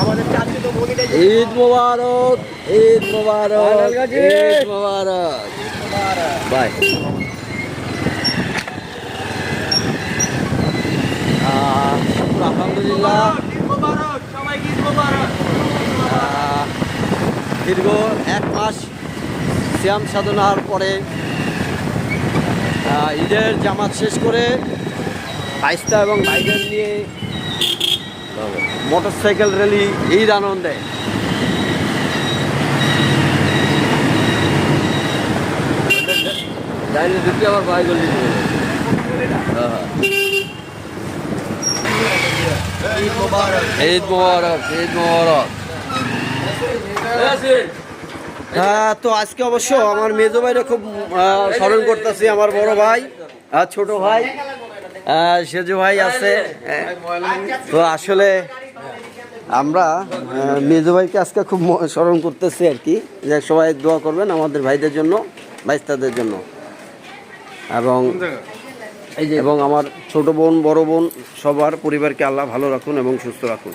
আমাদের চাচু তো বলি ঈদ মোবারক, ঈদ মোবারক, ঈদ মোবারক। বাই। আলহামদুলিল্লাহ দীর্ঘ 1 মাস সিয়াম সাধনার পরে ঈদের জামাত শেষ করে ভাইস্তা এবং ভাইদের নিয়ে মোটরসাইকেল র্যালি ঈদ আনন্দে। যাইলে ঢুকি আবার ভাই গলি ঈদ মোবারক, ঈদ মোবারক, ঈদ মোবারক। হ্যাঁ, তো আজকে অবশ্য আমার মেজো ভাইরা খুব স্মরণ করতেছি, আমার বড় ভাই আর ছোট ভাই সেজু ভাই আছে। তো আসলে আমরা মেজো ভাইকে আজকে খুব স্মরণ করতেছি আর কি, যে সবাই দোয়া করবেন আমাদের ভাইদের জন্য, ভাইস্তাদের জন্য, এবং আমার ছোট বোন বড় বোন সবার পরিবারকে আল্লাহ ভালো রাখুন এবং সুস্থ রাখুন।